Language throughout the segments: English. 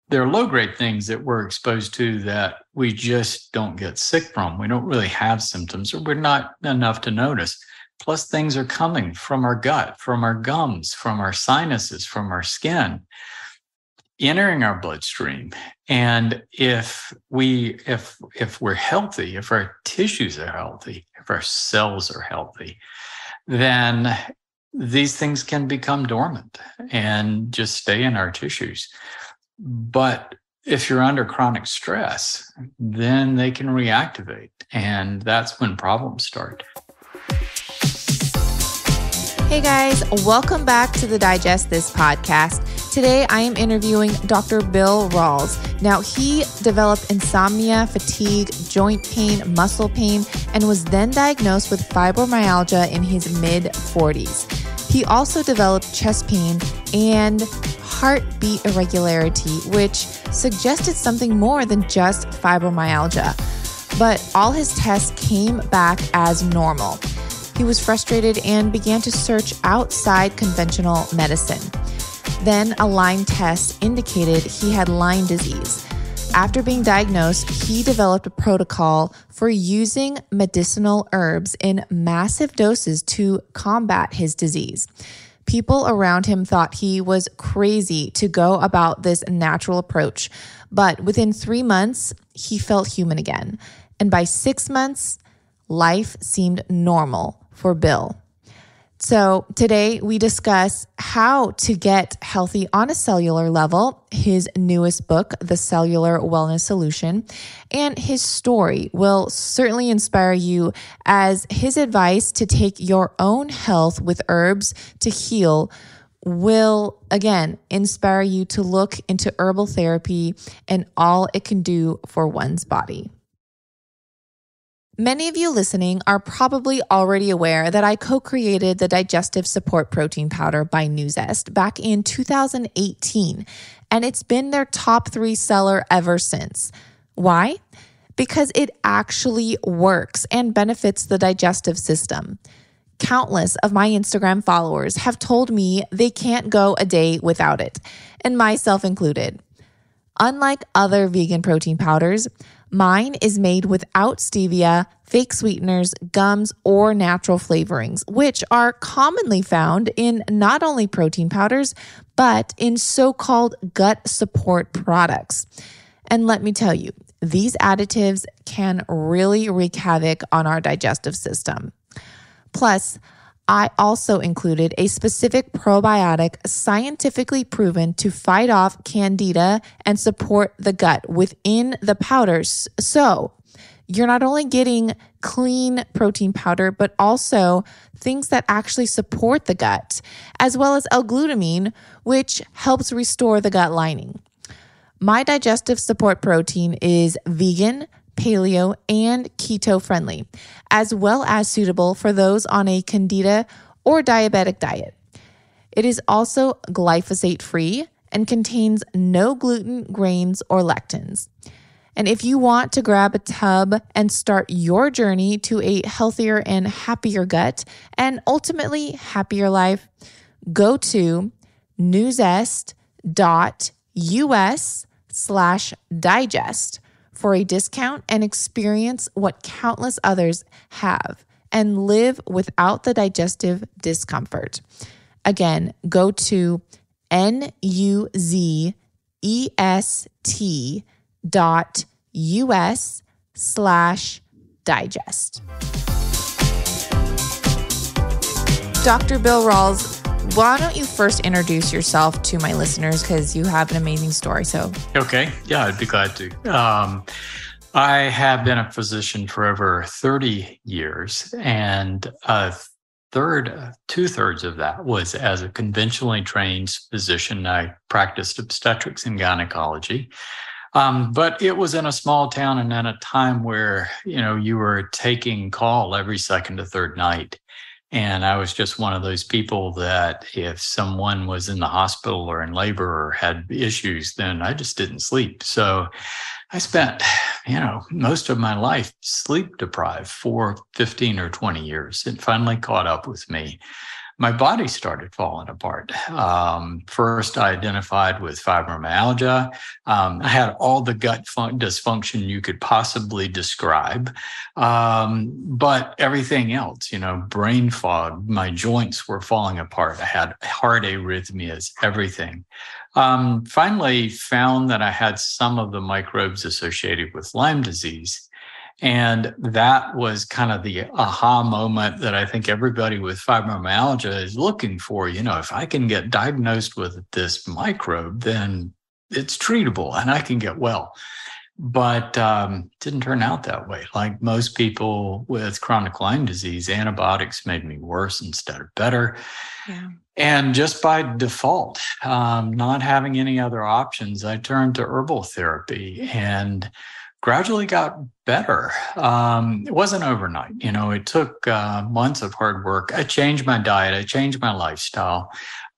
there are low-grade things that we're exposed to that we just don't get sick from. We don't really have symptoms, or we're not enough to notice. Plus, things are coming from our gut, from our gums, from our sinuses, from our skin, entering our bloodstream. And if we're healthy, if our tissues are healthy, if our cells are healthy, then these things can become dormant and just stay in our tissues. But if you're under chronic stress, then they can reactivate, and that's when problems start. Hey guys, welcome back to the Digest This podcast. Today I am interviewing Dr. Bill Rawls. Now, he developed insomnia, fatigue, joint pain, muscle pain, and was then diagnosed with fibromyalgia in his mid-40s. He also developed chest pain and heartbeat irregularity, which suggested something more than just fibromyalgia. But all his tests came back as normal. He was frustrated and began to search outside conventional medicine. Then a Lyme test indicated he had Lyme disease. After being diagnosed, he developed a protocol for using medicinal herbs in massive doses to combat his disease. People around him thought he was crazy to go about this natural approach, but within 3 months, he felt human again. And by 6 months, life seemed normal for Bill. So today we discuss how to get healthy on a cellular level, his newest book, The Cellular Wellness Solution, and his story will certainly inspire you, as his advice to take your own health with herbs to heal will, again, inspire you to look into herbal therapy and all it can do for one's body. Many of you listening are probably already aware that I co-created the Digestive Support Protein Powder by Nuzest back in 2018, and it's been their top 3 seller ever since. Why? Because it actually works and benefits the digestive system. Countless of my Instagram followers have told me they can't go a day without it, and myself included. Unlike other vegan protein powders, mine is made without stevia, fake sweeteners, gums, or natural flavorings, which are commonly found in not only protein powders, but in so-called gut support products. And let me tell you, these additives can really wreak havoc on our digestive system. Plus, I also included a specific probiotic scientifically proven to fight off candida and support the gut within the powders. So you're not only getting clean protein powder, but also things that actually support the gut, as well as L-glutamine, which helps restore the gut lining. My digestive support protein is vegan, paleo, and keto friendly, as well as suitable for those on a candida or diabetic diet. It is also glyphosate free and contains no gluten, grains, or lectins. And if you want to grab a tub and start your journey to a healthier and happier gut and ultimately happier life, go to nuzest.us/digest for a discount and experience what countless others have and live without the digestive discomfort. Again, go to nuzest.us/digest. Dr. Bill Rawls, why don't you first introduce yourself to my listeners, because you have an amazing story. Okay. Yeah, I'd be glad to. I have been a physician for over 30 years, and two-thirds of that was as a conventionally trained physician. I practiced obstetrics and gynecology. But it was in a small town and at a time where, you were taking call every second to third night. And I was just one of those people that if someone was in the hospital or in labor or had issues, then I just didn't sleep. So I spent, most of my life sleep deprived for 15 or 20 years. It finally caught up with me. my body started falling apart. First, I identified with fibromyalgia. I had all the gut dysfunction you could possibly describe, but everything else, brain fog, my joints were falling apart. I had heart arrhythmias, everything. Finally found that I had some of the microbes associated with Lyme disease. And that was kind of the aha moment that I think everybody with fibromyalgia is looking for. If I can get diagnosed with this microbe, then it's treatable and I can get well. But didn't turn out that way. Like most people with chronic Lyme disease, antibiotics made me worse instead of better. Yeah. And just by default, not having any other options, I turned to herbal therapy and gradually got better. It wasn't overnight. It took months of hard work. I changed my diet. I changed my lifestyle.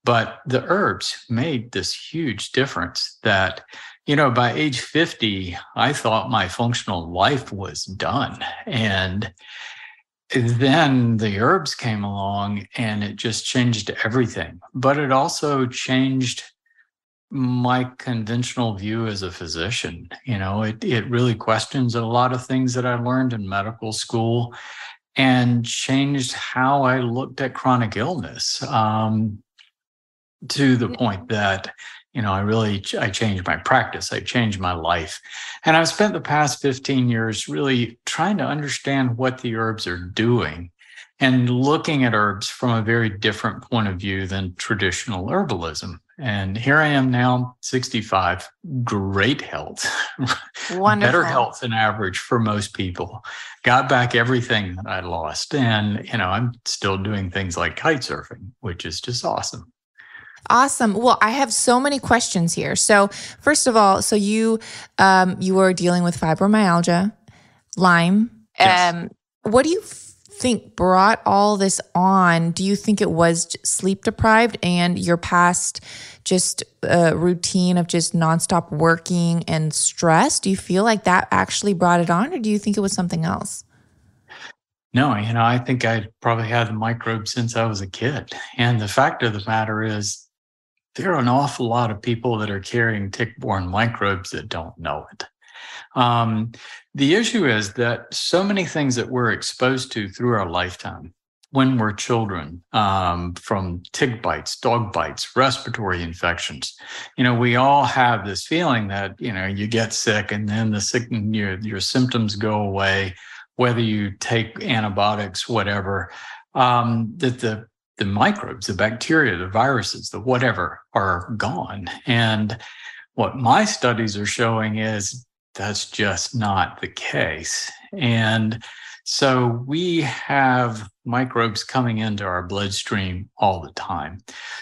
But the herbs made this huge difference that, by age 50, I thought my functional life was done. And then the herbs came along and it just changed everything. But it also changed my conventional view as a physician. It really questions a lot of things that I learned in medical school and changed how I looked at chronic illness, to the point that, I changed my practice. I changed my life. And I've spent the past 15 years really trying to understand what the herbs are doing and looking at herbs from a very different point of view than traditional herbalism. And here I am now, 65, great health, Wonderful. Better health than average for most people. Got back everything that I lost. And, I'm still doing things like kite surfing, which is just awesome. Awesome. Well, I have so many questions here. So first of all, you were dealing with fibromyalgia, Lyme. Yes. What do you think brought all this on? Do you think it was sleep deprived and your past just routine of just nonstop working and stress? Do you feel like that actually brought it on, or do you think it was something else? No, I think I probably had the microbes since I was a kid. And the fact of the matter is, there are an awful lot of people that are carrying tick-borne microbes that don't know it. The issue is that so many things that we're exposed to through our lifetime when we're children, from tick bites, dog bites, respiratory infections, we all have this feeling that, you get sick and then your symptoms go away, whether you take antibiotics, whatever, that the microbes, the bacteria, the viruses, the whatever are gone. And what my studies are showing is that's just not the case. And so we have microbes coming into our bloodstream all the time.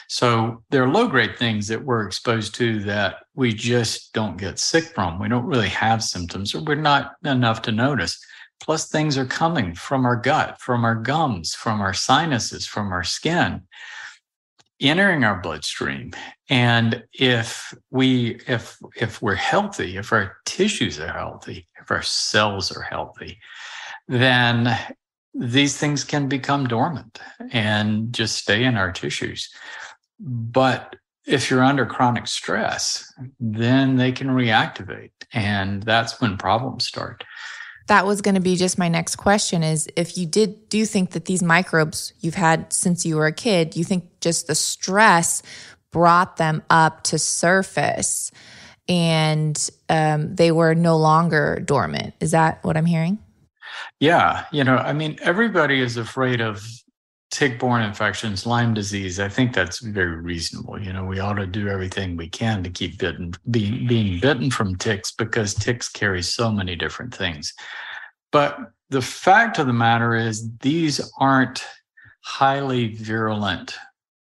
So there are low-grade things that we're exposed to that we just don't get sick from. We don't really have symptoms, or we're not enough to notice. Plus, things are coming from our gut, from our gums, from our sinuses, from our skin, entering our bloodstream. And if we're healthy, if our tissues are healthy, if our cells are healthy, then these things can become dormant and just stay in our tissues. But if you're under chronic stress, then they can reactivate. And that's when problems start. That was going to be just my next question is, if you do you think that these microbes you've had since you were a kid, you think just the stress brought them up to surface and they were no longer dormant? Is that what I'm hearing? Yeah. Everybody is afraid of tick-borne infections, Lyme disease. I think that's very reasonable. We ought to do everything we can to keep being bitten from ticks, because ticks carry so many different things. But the fact of the matter is, these aren't highly virulent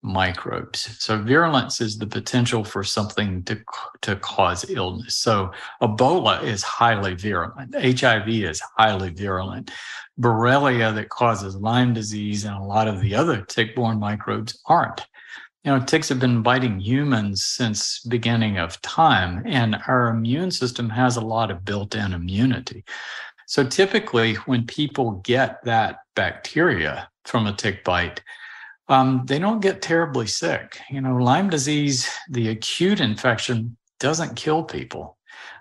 microbes. So virulence is the potential for something to cause illness. So Ebola is highly virulent. HIV is highly virulent. Borrelia that causes Lyme disease and a lot of the other tick-borne microbes aren't. Ticks have been biting humans since beginning of time, and our immune system has a lot of built-in immunity. So typically when people get that bacteria from a tick bite, they don't get terribly sick. Lyme disease, the acute infection, doesn't kill people.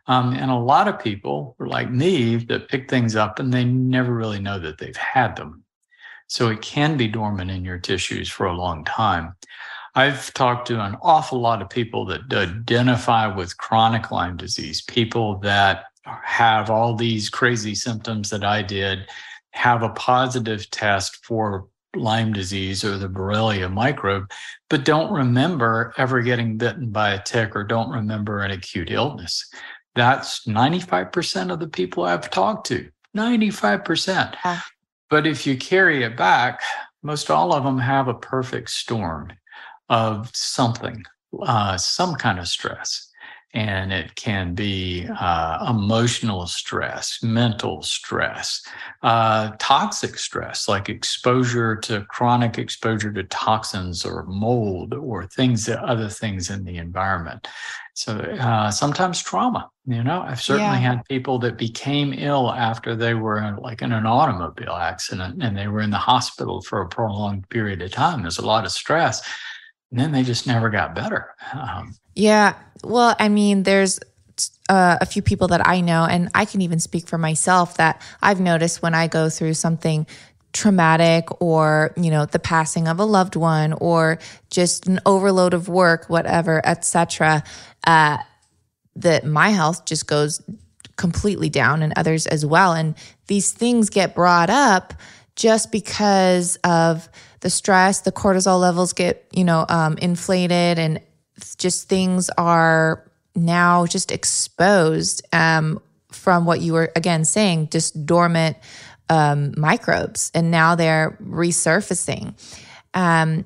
And a lot of people like me that pick things up and they never really know that they've had them. So it can be dormant in your tissues for a long time. I've talked to an awful lot of people that identify with chronic Lyme disease, people that have all these crazy symptoms that I did, have a positive test for Lyme disease or the Borrelia microbe, but don't remember ever getting bitten by a tick or don't remember an acute illness. That's 95% of the people I've talked to, 95%. But if you carry it back, most all of them have a perfect storm of something, some kind of stress. And it can be emotional stress, mental stress, toxic stress, like chronic exposure to toxins or mold or other things in the environment. So sometimes trauma. I've certainly had people that became ill after they were in an automobile accident and they were in the hospital for a prolonged period of time. There's a lot of stress. And then they just never got better. Yeah. Well, there's a few people that I know, and I can even speak for myself, that I've noticed when I go through something traumatic or, the passing of a loved one or just an overload of work, whatever, etc., that my health just goes completely down and others as well. And these things get brought up just because of the stress, the cortisol levels get, inflated, and just things are now just exposed from what you were, again, saying, just dormant microbes. And now they're resurfacing. And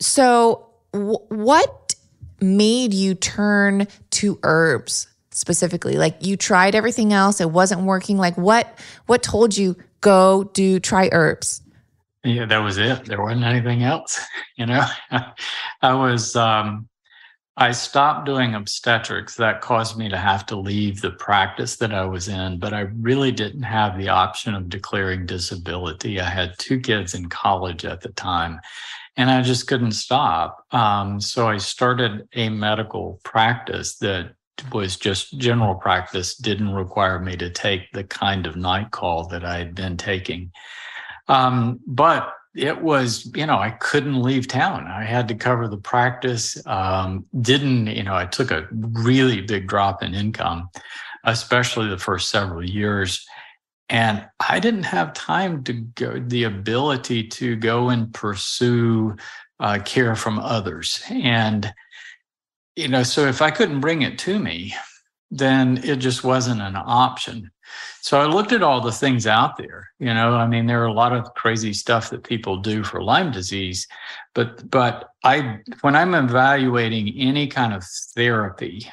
so what made you turn to herbs specifically? Like, you tried everything else, it wasn't working. Like, what told you, try herbs? Yeah, that was it. There wasn't anything else. I stopped doing obstetrics. That caused me to have to leave the practice that I was in, but I really didn't have the option of declaring disability. I had 2 kids in college at the time, and I just couldn't stop. So I started a medical practice that was just general practice, didn't require me to take the kind of night call that I had been taking. But it was, I couldn't leave town. I had to cover the practice. I took a really big drop in income, especially the first several years. And I didn't have time the ability to go and pursue care from others. And, so if I couldn't bring it to me, then it just wasn't an option. So I looked at all the things out there. There are a lot of crazy stuff that people do for Lyme disease, but when I'm evaluating any kind of therapy,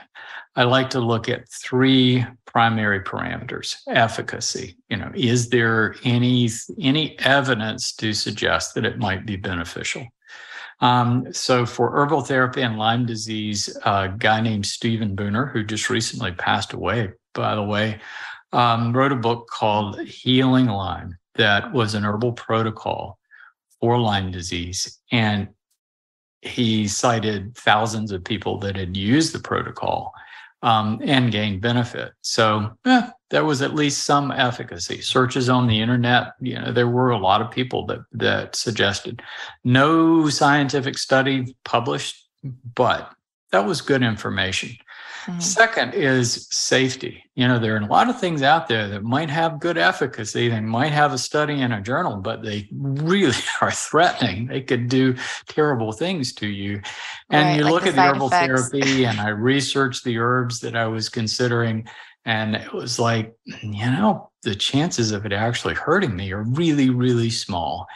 I like to look at 3 primary parameters. Efficacy. Is there any evidence to suggest that it might be beneficial? So for herbal therapy and Lyme disease, a guy named Stephen Booner, who just recently passed away, by the way, wrote a book called Healing Lyme that was an herbal protocol for Lyme disease. And he cited thousands of people that had used the protocol and gained benefit. So there was at least some efficacy. Searches on the internet, there were a lot of people that suggested. No scientific study published, but that was good information. Mm-hmm. Second is safety. There are a lot of things out there that might have good efficacy. They might have a study in a journal, but they really are threatening. They could do terrible things to you. And right, you like look at the herbal effects. therapy, and I researched the herbs that I was considering, and it was like, the chances of it actually hurting me are really, really small.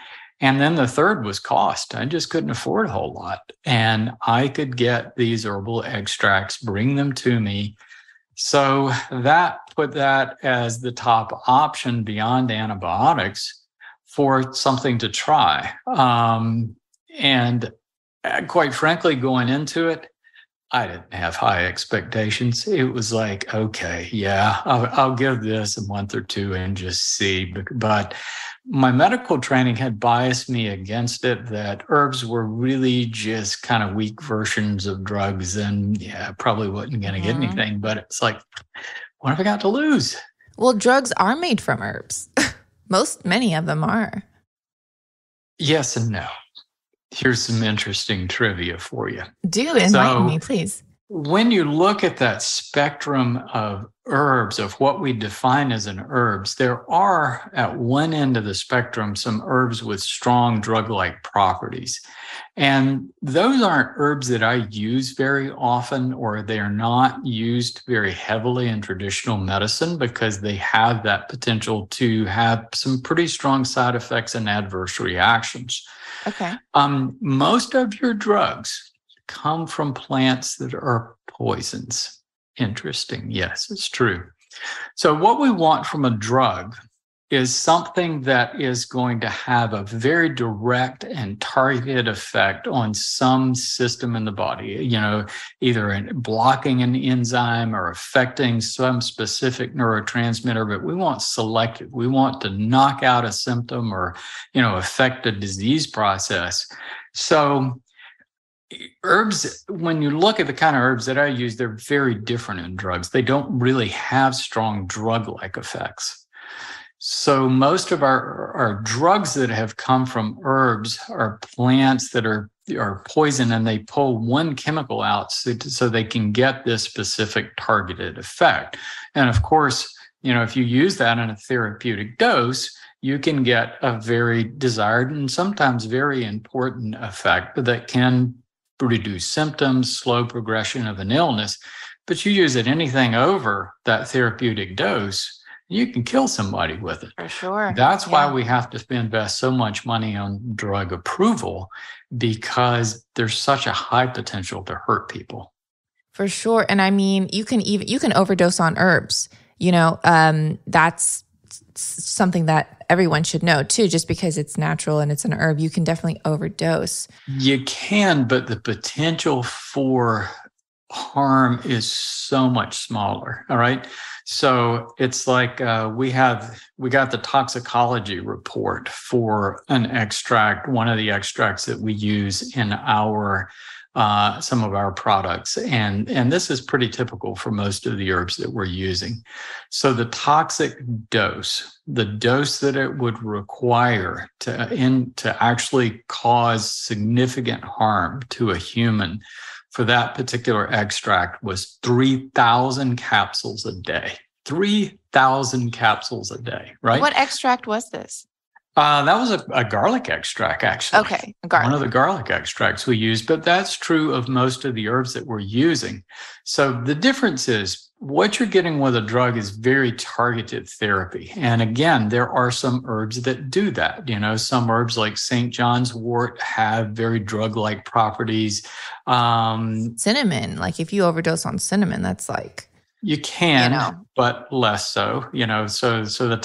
And then the third was cost. I just couldn't afford a whole lot. And I could get these herbal extracts, bring them to me. So that put that as the top option beyond antibiotics for something to try. And quite frankly, going into it, I didn't have high expectations. It was like, okay, yeah, I'll give this a month or 2 and just see. But my medical training had biased me against it, that herbs were really just kind of weak versions of drugs, and yeah, probably wasn't going to get anything. But it's like, what have I got to lose? Well, drugs are made from herbs. Many of them are. Yes and no. Here's some interesting trivia for you. Do enlighten me, please. When you look at that spectrum of herbs, of what we define as an herbs, there are at one end of the spectrum some herbs with strong drug-like properties. And those aren't herbs that I use very often, or they are not used very heavily in traditional medicine because they have that potential to have some pretty strong side effects and adverse reactions. Okay. Most of your drugs come from plants that are poisons. Interesting. Yes, it's true. So what we want from a drug is something that is going to have a very direct and targeted effect on some system in the body, either in blocking an enzyme or affecting some specific neurotransmitter, but we want selective. We want to knock out a symptom or, affect a disease process. So herbs, when you look at the kind of herbs that I use, they're very different in drugs. They don't really have strong drug-like effects. So most of our drugs that have come from herbs are plants that are poison, and they pull one chemical out so they can get this specific targeted effect. And of course, if you use that in a therapeutic dose, you can get a very desired and sometimes very important effect that can reduce symptoms, slow progression of an illness. But you use it anything over that therapeutic dose, you can kill somebody with it. For sure. That's why we have to invest so much money on drug approval, because there's such a high potential to hurt people. For sure. And I mean, you can overdose on herbs. That's something that everyone should know too. Just because it's natural and it's an herb, you can definitely overdose. You can, but the potential for harm is so much smaller. All right. So it's like we got the toxicology report for an extract, one of the extracts that we use in some of our products. And this is pretty typical for most of the herbs that we're using. So the toxic dose, the dose that it would require to actually cause significant harm to a human for that particular extract was 3,000 capsules a day. 3,000 capsules a day, right? What extract was this? That was a garlic extract, actually. Okay, garlic. One of the garlic extracts we use, but that's true of most of the herbs that we're using. So the difference is what you're getting with a drug is very targeted therapy. And again, there are some herbs that do that. Some herbs like St. John's wort have very drug-like properties. Cinnamon, like if you overdose on cinnamon, that's like... You can, but less so, so the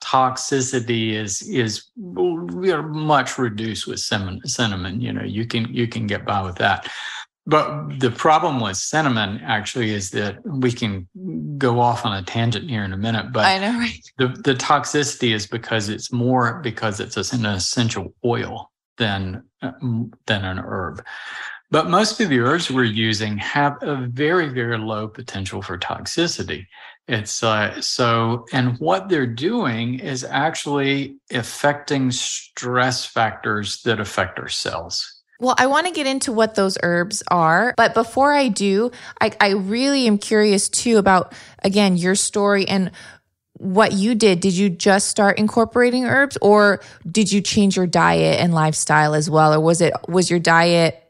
toxicity is much reduced with cinnamon. You can get by with that. But the problem with cinnamon actually is that we can go off on a tangent here in a minute, but I know, right? The toxicity is because it's an essential oil than an herb. But most of the herbs we're using have a very, very low potential for toxicity. And what they're doing is actually affecting stress factors that affect our cells. Well, I want to get into what those herbs are. But before I do, I really am curious too about, again, your story and what you did. Did you just start incorporating herbs, or did you change your diet and lifestyle as well? Or was your diet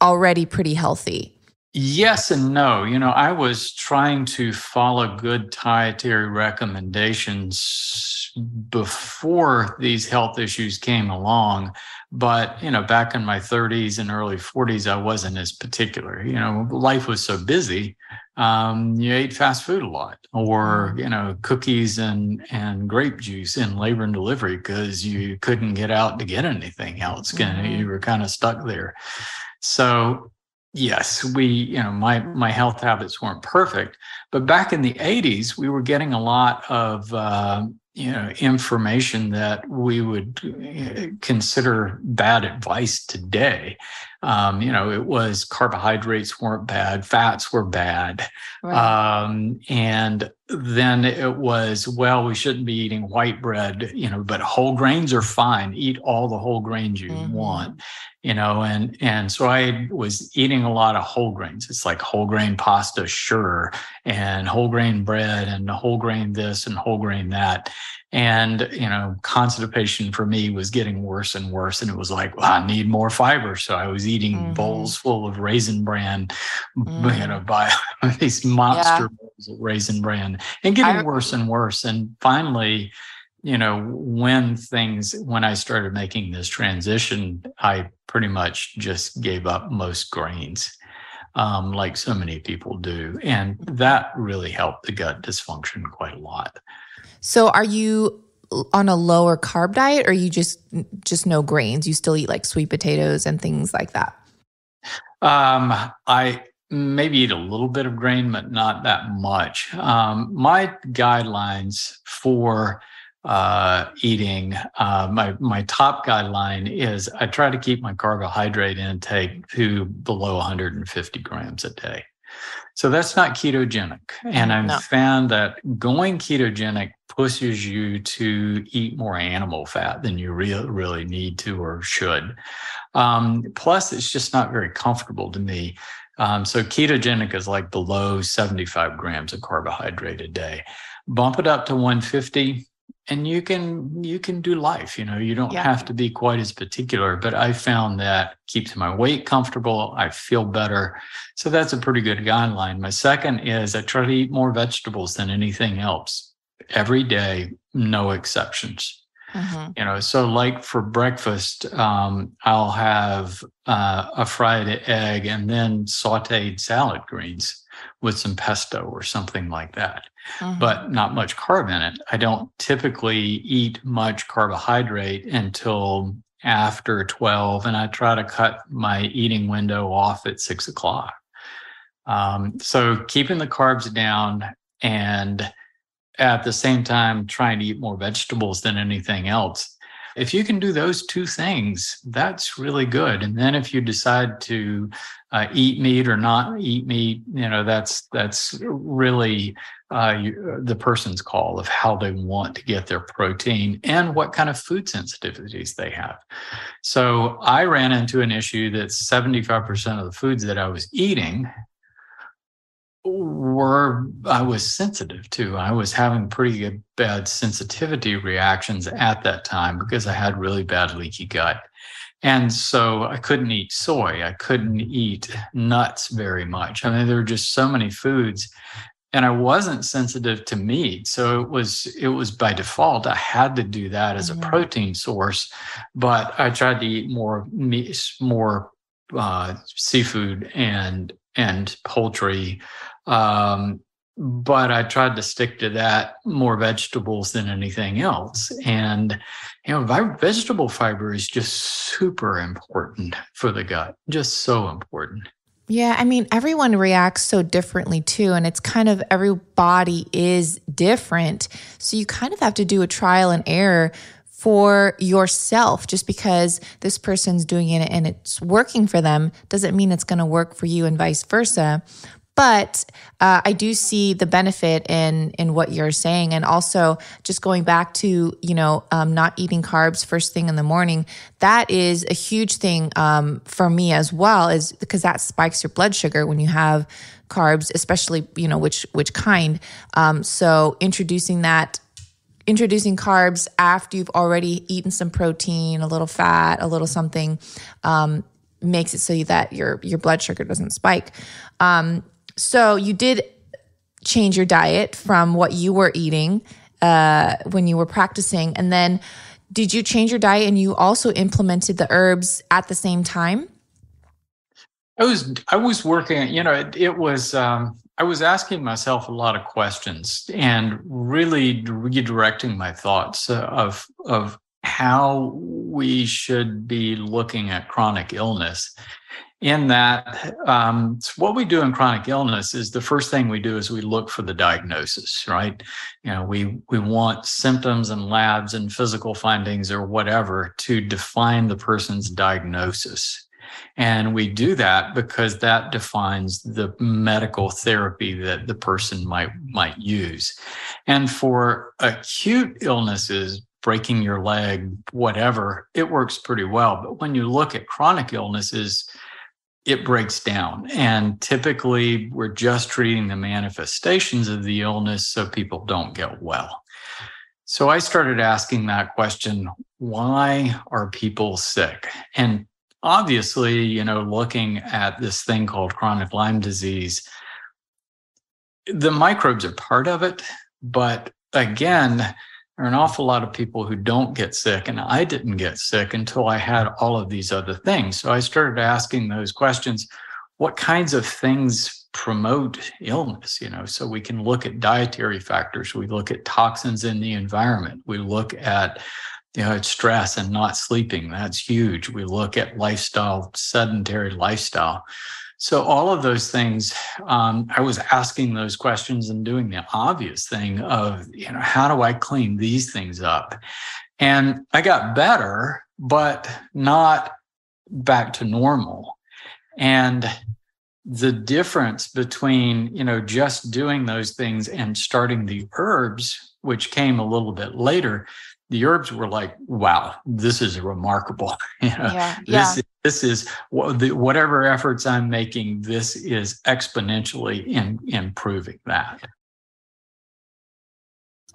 already pretty healthy? Yes and no. I was trying to follow good dietary recommendations before these health issues came along. But, back in my 30s and early 40s, I wasn't as particular. Life was so busy. You ate fast food a lot, or, cookies and grape juice in labor and delivery because you couldn't get out to get anything else. You were kind of stuck there. So yes, my health habits weren't perfect, but back in the 80s, we were getting a lot of, information that we would consider bad advice today. It was carbohydrates weren't bad, fats were bad. Right. And then it was, well, we shouldn't be eating white bread, but whole grains are fine. Eat all the whole grains you want, and so I was eating a lot of whole grains. It's like whole grain pasta, sure, and whole grain bread and whole grain this and whole grain that. And, constipation for me was getting worse and worse. And it was like, well, I need more fiber. So I was eating bowls full of Raisin Bran, by these monster bowls of Raisin Bran, and getting worse and worse. And finally, when I started making this transition, I pretty much just gave up most grains, like so many people do. And that really helped the gut dysfunction quite a lot. So are you on a lower carb diet, or you just no grains? You still eat like sweet potatoes and things like that? I maybe eat a little bit of grain, but not that much. My guidelines for eating, my top guideline is I try to keep my carbohydrate intake to below 150 grams a day. So that's not ketogenic. And I've found that going ketogenic pushes you to eat more animal fat than you really need to or should. Plus, it's just not very comfortable to me. So ketogenic is like below 75 grams of carbohydrate a day. Bump it up to 150. And you can do life, you don't have to be quite as particular, but I found that keeps my weight comfortable. I feel better. So that's a pretty good guideline. My second is I try to eat more vegetables than anything else every day, no exceptions. So like for breakfast, I'll have a fried egg and then sauteed salad greens with some pesto or something like that. But not much carb in it. I don't typically eat much carbohydrate until after 12, and I try to cut my eating window off at 6 o'clock. So keeping the carbs down and at the same time trying to eat more vegetables than anything else. If you can do those two things, that's really good. And then if you decide to eat meat or not eat meat, that's really the person's call of how they want to get their protein and what kind of food sensitivities they have. So I ran into an issue that 75% of the foods that I was eating I was sensitive to. I was having pretty bad sensitivity reactions at that time because I had really bad leaky gut. And so I couldn't eat soy. I couldn't eat nuts very much. I mean, there were just so many foods, and I wasn't sensitive to meat. So it was by default. I had to do that as a protein source, but I tried to eat more meat, more seafood and poultry. But I tried to stick to that, more vegetables than anything else. And, vegetable fiber is just super important for the gut, just so important. Yeah, I mean, everyone reacts so differently too. And it's kind of every body is different. So you kind of have to do a trial and error for yourself. Just because this person's doing it and it's working for them doesn't mean it's going to work for you and vice versa. But I do see the benefit in what you're saying. And also just going back to, not eating carbs first thing in the morning, that is a huge thing for me as well, is because that spikes your blood sugar when you have carbs, especially, which kind. So introducing carbs after you've already eaten some protein, a little fat, a little something, makes it so that your blood sugar doesn't spike. So you did change your diet from what you were eating when you were practicing. And then did you change your diet and you also implemented the herbs at the same time? I was working, it was, I was asking myself a lot of questions and really redirecting my thoughts of how we should be looking at chronic illness. in that so what we do in chronic illness is the first thing we do is we look for the diagnosis, right? We want symptoms and labs and physical findings or whatever to define the person's diagnosis. And we do that because that defines the medical therapy that the person might use. And for acute illnesses, breaking your leg, whatever, it works pretty well. But when you look at chronic illnesses, it breaks down. And typically, we're just treating the manifestations of the illness so people don't get well. So I started asking that question, why are people sick? And obviously, looking at this thing called chronic Lyme disease, the microbes are part of it. But again, there are an awful lot of people who don't get sick. And I didn't get sick until I had all of these other things. So I started asking those questions. What kinds of things promote illness? So we can look at dietary factors. We look at toxins in the environment. We look at stress and not sleeping. That's huge. We look at lifestyle, sedentary lifestyle. So all of those things, I was asking those questions and doing the obvious thing of, how do I clean these things up? And I got better, but not back to normal. And the difference between, just doing those things and starting the herbs, which came a little bit later, the herbs were like, wow, this is remarkable. This is whatever efforts I'm making, this is exponentially improving that.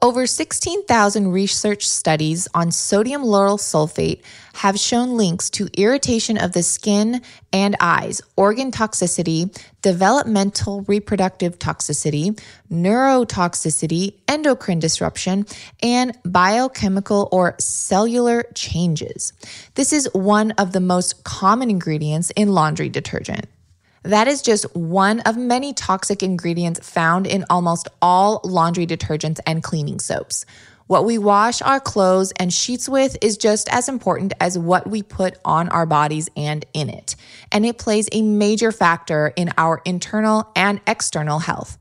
Over 16,000 research studies on sodium lauryl sulfate have shown links to irritation of the skin and eyes, organ toxicity, developmental reproductive toxicity, neurotoxicity, endocrine disruption, and biochemical or cellular changes. This is one of the most common ingredients in laundry detergent. That is just one of many toxic ingredients found in almost all laundry detergents and cleaning soaps. What we wash our clothes and sheets with is just as important as what we put on our bodies and in it. And it plays a major factor in our internal and external health.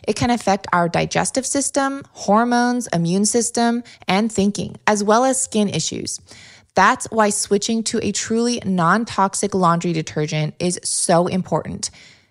It can affect our digestive system, hormones, immune system, and thinking, as well as skin issues. That's why switching to a truly non-toxic laundry detergent is so important.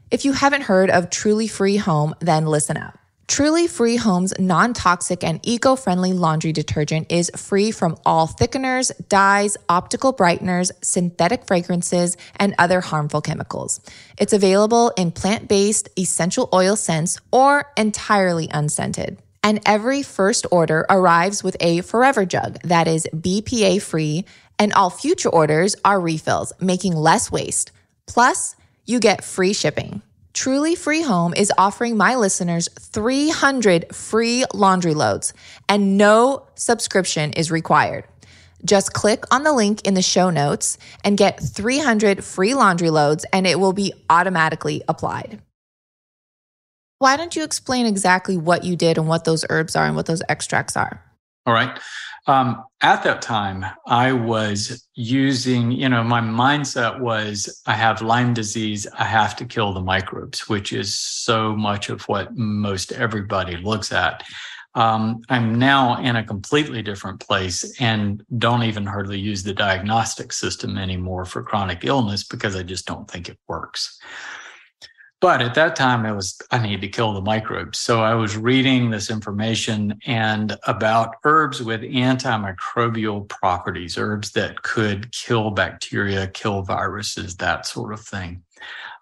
If you haven't heard of Truly Free Home, then listen up. Truly Free Home's non-toxic and eco-friendly laundry detergent is free from all thickeners, dyes, optical brighteners, synthetic fragrances, and other harmful chemicals. It's available in plant-based essential oil scents or entirely unscented. And every first order arrives with a forever jug that is BPA free, and all future orders are refills, making less waste. Plus, you get free shipping. Truly Free Home is offering my listeners 300 free laundry loads, and no subscription is required. Just click on the link in the show notes and get 300 free laundry loads, and it will be automatically applied. Why don't you explain exactly what you did and what those herbs are and what those extracts are? All right. At that time, I was using, my mindset was I have Lyme disease. I have to kill the microbes, which is so much of what most everybody looks at. I'm now in a completely different place and don't even hardly use the diagnostic system anymore for chronic illness because I just don't think it works. But at that time, I need to kill the microbes. So I was reading this information and about herbs with antimicrobial properties, herbs that could kill bacteria, kill viruses, that sort of thing.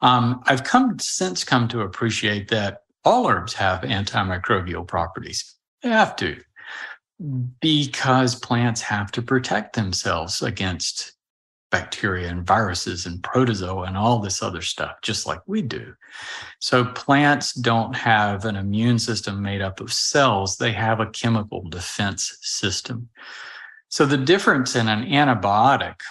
I've since come to appreciate that all herbs have antimicrobial properties. They have to, because plants have to protect themselves against bacteria and viruses and protozoa and all this other stuff, just like we do. So plants don't have an immune system made up of cells. They have a chemical defense system. So the difference in an antibiotic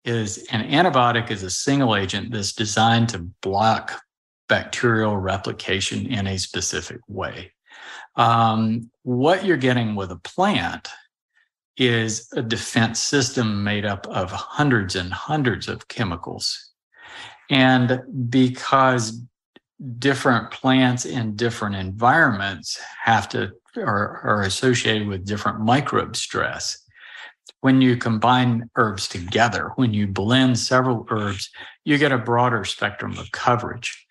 is a single agent that's designed to block bacterial replication in a specific way. What you're getting with a plant is a defense system made up of hundreds and hundreds of chemicals. And because different plants in different environments are associated with different microbe stress. When you combine herbs together, when you blend several herbs, you get a broader spectrum of coverage.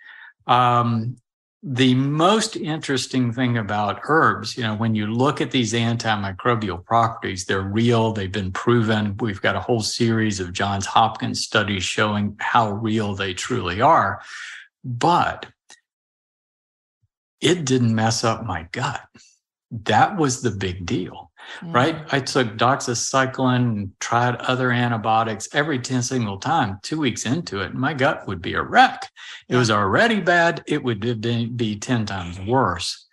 The most interesting thing about herbs, when you look at these antimicrobial properties, they're real, they've been proven. We've got a whole series of Johns Hopkins studies showing how real they truly are. But it didn't mess up my gut. That was the big deal, right? I took doxycycline and tried other antibiotics every single time. 2 weeks into it, my gut would be a wreck. It was already bad. It would be 10 times worse.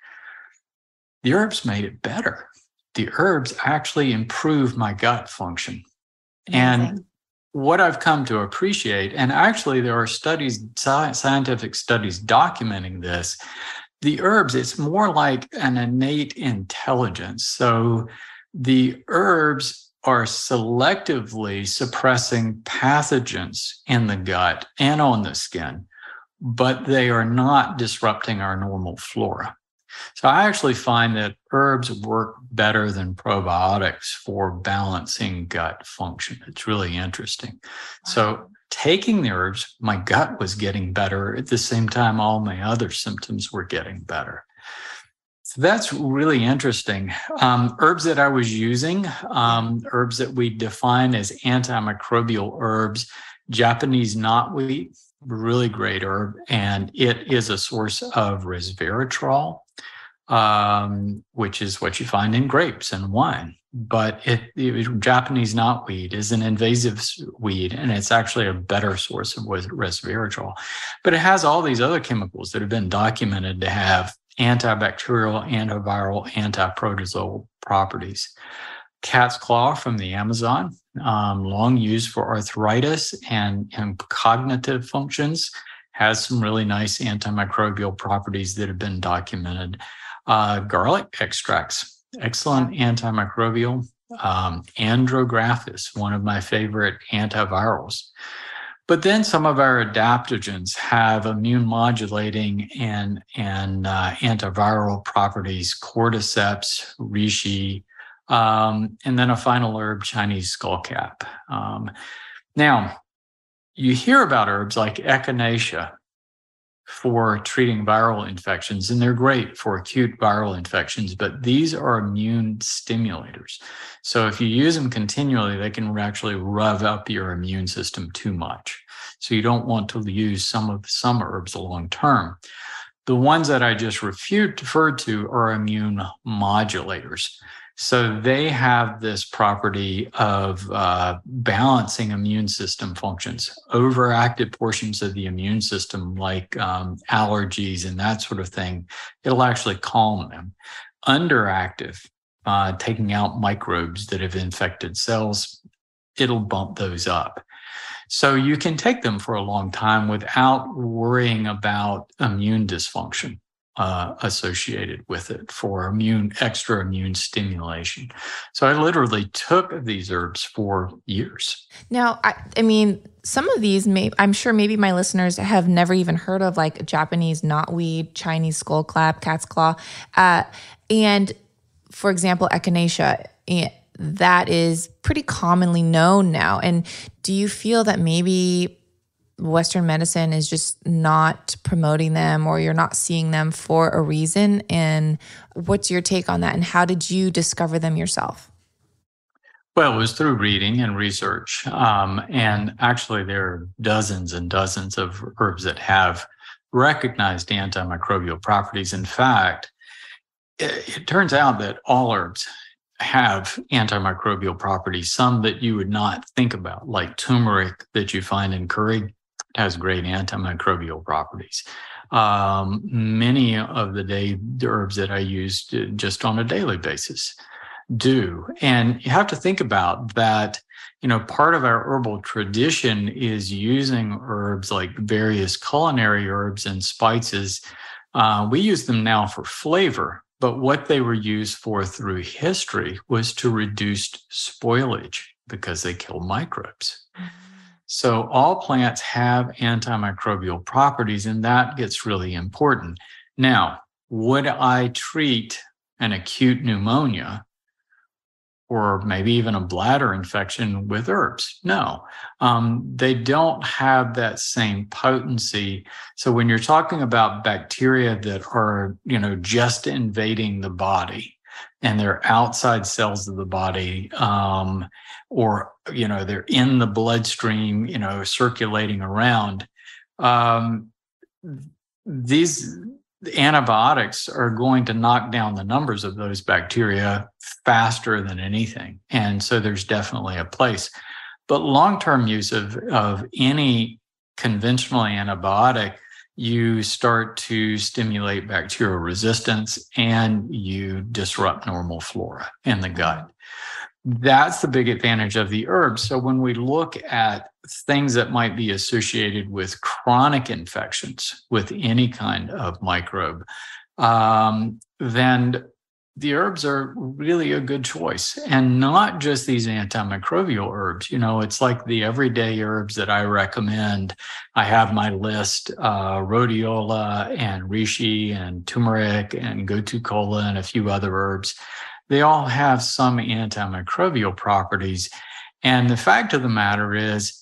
The herbs made it better. The herbs actually improved my gut function. Amazing. And what I've come to appreciate, and actually there are studies, scientific studies documenting this, the herbs, it's more like an innate intelligence. So the herbs are selectively suppressing pathogens in the gut and on the skin, but they are not disrupting our normal flora. So I actually find that herbs work better than probiotics for balancing gut function. It's really interesting. So taking the herbs, my gut was getting better. At the same time, all my other symptoms were getting better. So that's really interesting. Herbs that I was using, herbs that we define as antimicrobial herbs, Japanese knotweed, really great herb, and it is a source of resveratrol, which is what you find in grapes and wine. But Japanese knotweed is an invasive weed, and it's actually a better source of resveratrol. But it has all these other chemicals that have been documented to have antibacterial, antiviral, antiprotozoal properties. Cat's claw from the Amazon, long used for arthritis and cognitive functions, has some really nice antimicrobial properties that have been documented. Garlic extracts, excellent antimicrobial. Andrographis, one of my favorite antivirals. But then some of our adaptogens have immune modulating and antiviral properties, cordyceps, reishi, and then a final herb, Chinese skullcap. Now, you hear about herbs like echinacea for treating viral infections, and they're great for acute viral infections, but these are immune stimulators. So if you use them continually, they can actually rev up your immune system too much. So you don't want to use some herbs long term. The ones that I just referred to are immune modulators. So they have this property of balancing immune system functions. Overactive portions of the immune system, like allergies and that sort of thing, it'll actually calm them. Underactive, taking out microbes that have infected cells, it'll bump those up. So you can take them for a long time without worrying about immune dysfunction associated with it for extra immune stimulation. So I literally took these herbs for years. Now, I mean, some of these, I'm sure maybe my listeners have never even heard of, like Japanese knotweed, Chinese skullcap, cat's claw. And for example, echinacea, that is pretty commonly known now. And do you feel that maybe Western medicine is just not promoting them, or you're not seeing them for a reason? And what's your take on that? And how did you discover them yourself? Well, it was through reading and research. And actually, there are dozens and dozens of herbs that have recognized antimicrobial properties. In fact, it turns out that all herbs have antimicrobial properties, some that you would not think about, like turmeric that you find in curry has great antimicrobial properties. Many of the herbs that I use just on a daily basis do. And you have to think about that, part of our herbal tradition is using herbs like various culinary herbs and spices. We use them now for flavor, but what they were used for through history was to reduce spoilage because they kill microbes. So all plants have antimicrobial properties, and that gets really important. Now, would I treat an acute pneumonia or maybe even a bladder infection with herbs? No, they don't have that same potency. So when you're talking about bacteria that are, just invading the body and they're outside cells of the body, or, they're in the bloodstream, circulating around, these antibiotics are going to knock down the numbers of those bacteria faster than anything. And so there's definitely a place. But long-term use of any conventional antibiotic, you start to stimulate bacterial resistance and you disrupt normal flora in the gut. That's the big advantage of the herbs. So when we look at things that might be associated with chronic infections with any kind of microbe, then the herbs are really a good choice. And not just these antimicrobial herbs. It's like the everyday herbs that I recommend. I have my list, rhodiola and reishi and turmeric and gotu kola and a few other herbs. They all have some antimicrobial properties. And the fact of the matter is,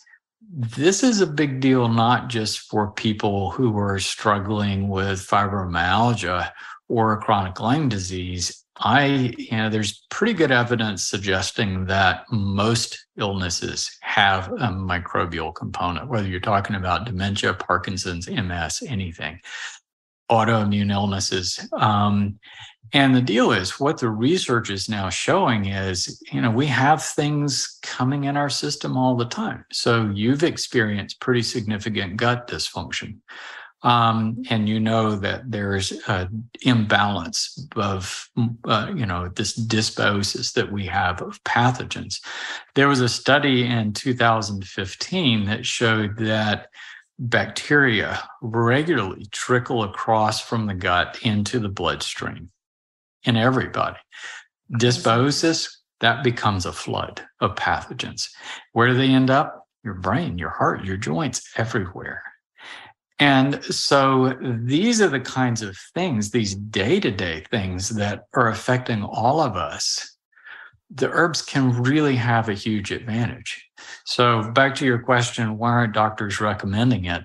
this is a big deal, not just for people who are struggling with fibromyalgia or chronic Lyme disease. There's pretty good evidence suggesting that most illnesses have a microbial component, whether you're talking about dementia, Parkinson's, MS, anything, autoimmune illnesses. And the deal is, what the research is now showing is, we have things coming in our system all the time. So you've experienced pretty significant gut dysfunction. And that there's an imbalance of, this dysbiosis that we have of pathogens. There was a study in 2015 that showed that bacteria regularly trickle across from the gut into the bloodstream in everybody. Dysbiosis, that becomes a flood of pathogens. Where do they end up? Your brain, your heart, your joints, everywhere. And so these are the kinds of things, these day-to-day things that are affecting all of us. The herbs can really have a huge advantage. So back to your question, why aren't doctors recommending it?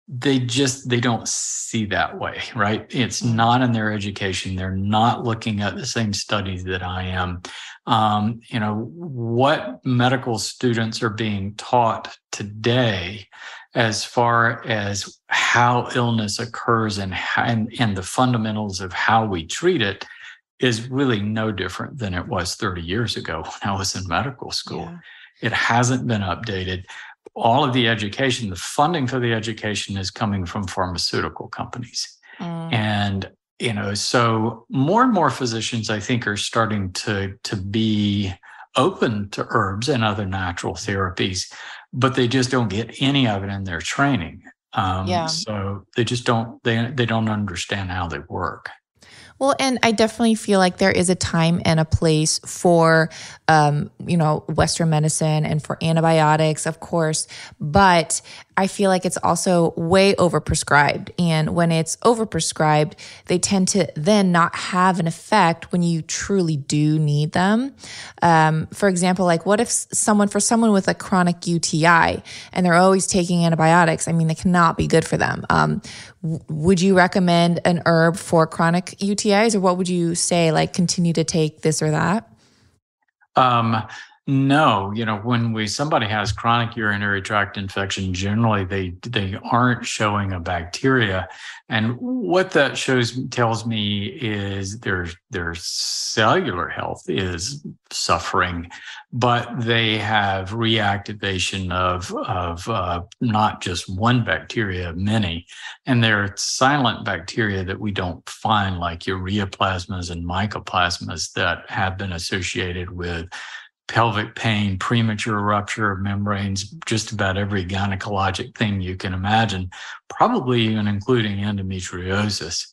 They don't see that way, right? It's not in their education. They're not looking at the same studies that I am. What medical students are being taught today as far as how illness occurs and the fundamentals of how we treat it is really no different than it was 30 years ago when I was in medical school. Yeah. It hasn't been updated. All of the education, the funding for the education is coming from pharmaceutical companies. And, so more and more physicians, I think, are starting to be open to herbs and other natural therapies, but they just don't get any of it in their training. So they just don't understand how they work. Well, and I definitely feel like there is a time and a place for, Western medicine and for antibiotics, of course, but I feel like it's also way overprescribed. And when it's overprescribed, they tend to then not have an effect when you truly do need them. For example, like what if someone with a chronic UTI and they're always taking antibiotics? I mean, they cannot be good for them. Would you recommend an herb for chronic UTIs, or what would you say, like continue to take this or that? No, when somebody has chronic urinary tract infection, generally they aren't showing a bacteria. And what that tells me is their cellular health is suffering, but they have reactivation of not just one bacteria, many. And they're silent bacteria that we don't find, like ureaplasmas and mycoplasmas, that have been associated with pelvic pain, premature rupture of membranes, just about every gynecologic thing you can imagine, probably even including endometriosis.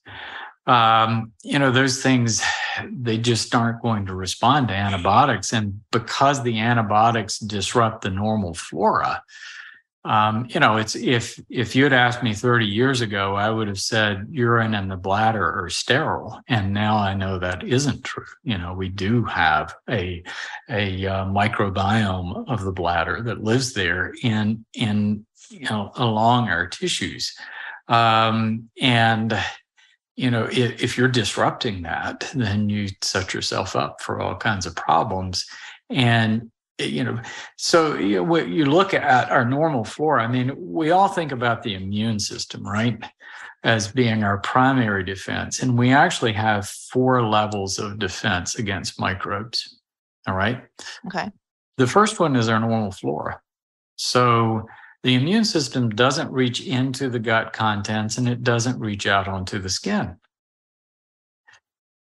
Those things, they just aren't going to respond to antibiotics. And because the antibiotics disrupt the normal flora, it's if you had asked me 30 years ago, I would have said urine and the bladder are sterile. And now I know that isn't true. We do have a microbiome of the bladder that lives there in along our tissues. If you're disrupting that, then you set yourself up for all kinds of problems. And when you look at our normal flora, we all think about the immune system, right, as being our primary defense. And we actually have 4 levels of defense against microbes. All right. Okay. The first one is our normal flora. So the immune system doesn't reach into the gut contents and it doesn't reach out onto the skin.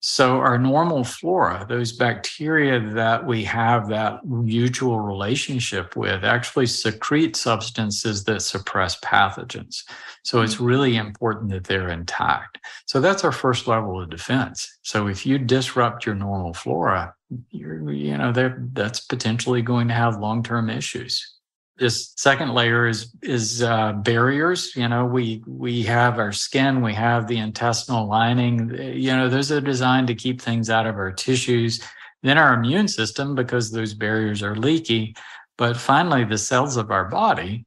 So our normal flora, those bacteria that we have that mutual relationship with, actually secrete substances that suppress pathogens. So it's really important that they're intact. So that's our first level of defense. So if you disrupt your normal flora, that's potentially going to have long-term issues. This second layer is barriers. We have our skin, we have the intestinal lining. Those are designed to keep things out of our tissues. Then our immune system, because those barriers are leaky. But finally, the cells of our body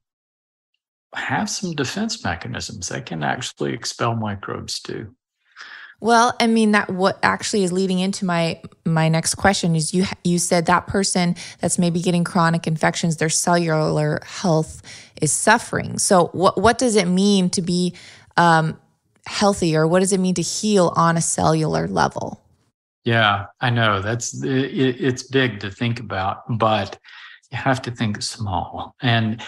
have some defense mechanisms that can actually expel microbes too. Well, that what actually is leading into my next question is you said that person that's maybe getting chronic infections, their cellular health is suffering. So what does it mean to be healthy, or what does it mean to heal on a cellular level? Yeah, I know it's big to think about, but you have to think small. And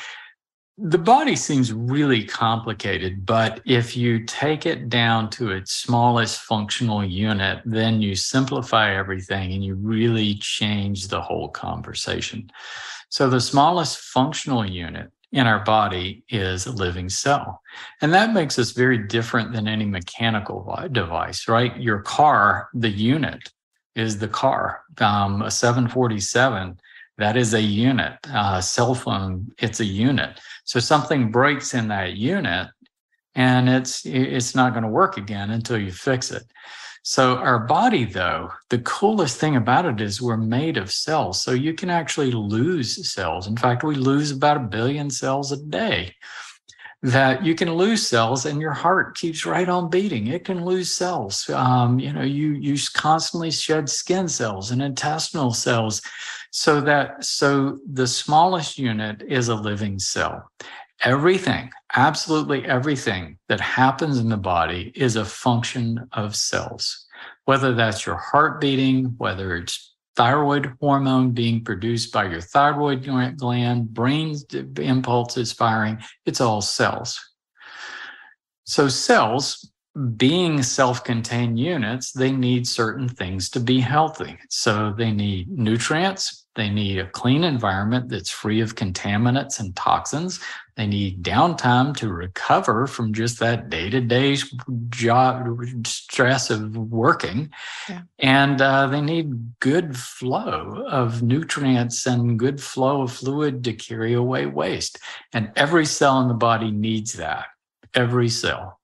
the body seems really complicated, but if you take it down to its smallest functional unit, then you simplify everything and you really change the whole conversation. So the smallest functional unit in our body is a living cell. And that makes us very different than any mechanical device, right? Your car, the unit is the car. A 747, that is a unit. A cell phone, it's a unit. So something breaks in that unit and it's not going to work again until you fix it. So our body, though, the coolest thing about it is we're made of cells. So you can actually lose cells. In fact, we lose about 1 billion cells a day. That you can lose cells and your heart keeps right on beating. It can lose cells. You constantly shed skin cells and intestinal cells. So the smallest unit is a living cell. Everything, absolutely everything that happens in the body is a function of cells. Whether that's your heart beating, whether it's thyroid hormone being produced by your thyroid gland, brain impulses firing, it's all cells. So cells, being self-contained units, they need certain things to be healthy. So they need nutrients, they need a clean environment that's free of contaminants and toxins. They need downtime to recover from just that day-to-day job stress of working. Yeah. And they need good flow of nutrients and good flow of fluid to carry away waste. And every cell in the body needs that. Every cell.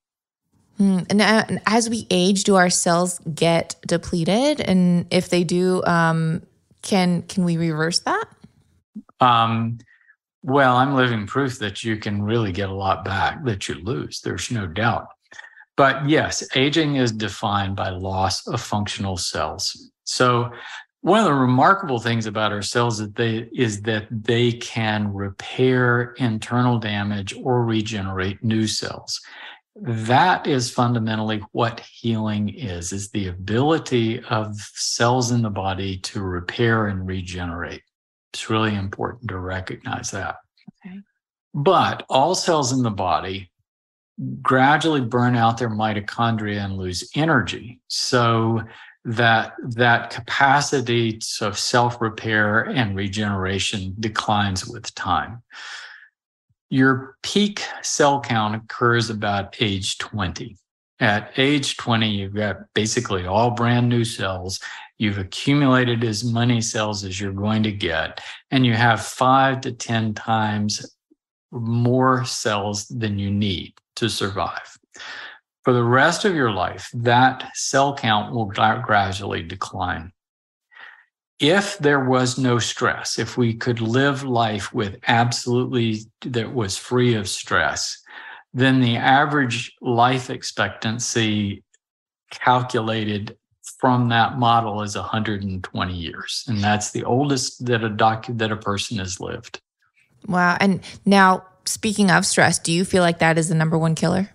And as we age, do our cells get depleted? And if they do, can we reverse that? Well, I'm living proof that you can really get a lot back that you lose. There's no doubt. But yes, aging is defined by loss of functional cells. So one of the remarkable things about our cells is that they can repair internal damage or regenerate new cells. That is fundamentally what healing is the ability of cells in the body to repair and regenerate. It's really important to recognize that. Okay. But all cells in the body gradually burn out their mitochondria and lose energy. So that capacity of self-repair and regeneration declines with time. Your peak cell count occurs about age 20. At age 20, you've got basically all brand new cells. You've accumulated as many cells as you're going to get, and you have 5 to 10 times more cells than you need to survive. For the rest of your life, that cell count will gradually decline. If there was no stress, if we could live life with absolutely that was free of stress, then the average life expectancy calculated from that model is 120 years. And that's the oldest that a person has lived. Wow. And now, speaking of stress, do you feel like that is the number one killer?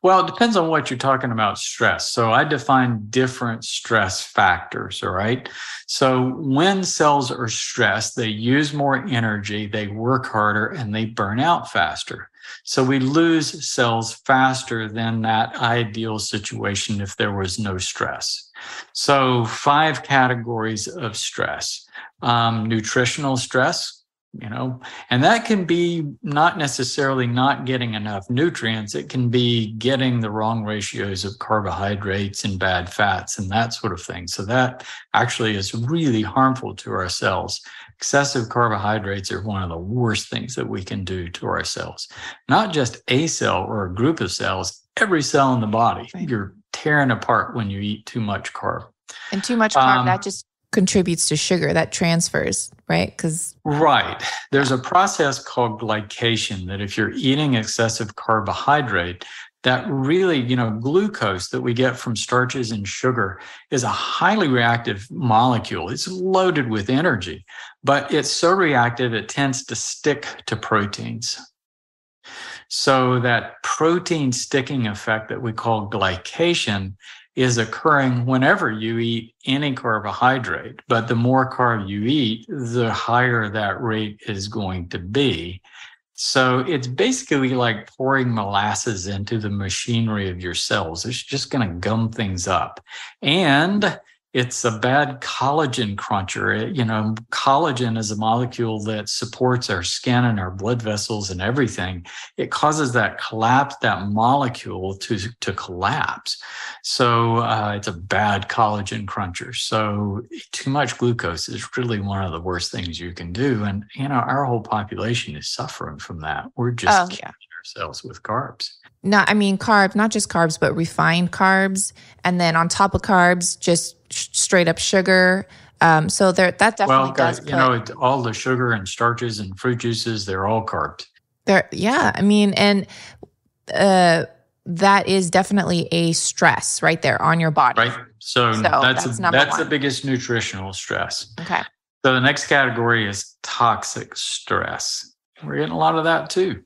Well, it depends on what you're talking about stress. So I define different stress factors, all right? So when cells are stressed, they use more energy, they work harder, and they burn out faster. So we lose cells faster than that ideal situation if there was no stress. So 5 categories of stress. Nutritional stress, and that can be not necessarily not getting enough nutrients. It can be getting the wrong ratios of carbohydrates and bad fats and that sort of thing. So that actually is really harmful to our cells. Excessive carbohydrates are one of the worst things that we can do to our cells. Not just a cell or a group of cells, every cell in the body. Right. You're tearing apart when you eat too much carb. And too much carb, that just contributes to sugar, that transfers, right? Right. There's a process called glycation that if you're eating excessive carbohydrate, that really, glucose that we get from starches and sugar is a highly reactive molecule. It's loaded with energy, but it's so reactive, it tends to stick to proteins. So that protein sticking effect that we call glycation is occurring whenever you eat any carbohydrate. But the more carb you eat, the higher that rate is going to be. So it's basically like pouring molasses into the machinery of your cells. It's just going to gum things up. And it's a bad collagen cruncher. Collagen is a molecule that supports our skin and our blood vessels and everything. It causes that molecule to collapse. So it's a bad collagen cruncher. So too much glucose is really one of the worst things you can do. And, our whole population is suffering from that. We're just killing ourselves with carbs. Carbs, not just carbs, but refined carbs. And then on top of carbs, just straight up sugar. So that definitely does put, all the sugar and starches and fruit juices, they're all carbs. That is definitely a stress right there on your body. Right. So that's the biggest nutritional stress. Okay. So the next category is toxic stress. We're getting a lot of that too.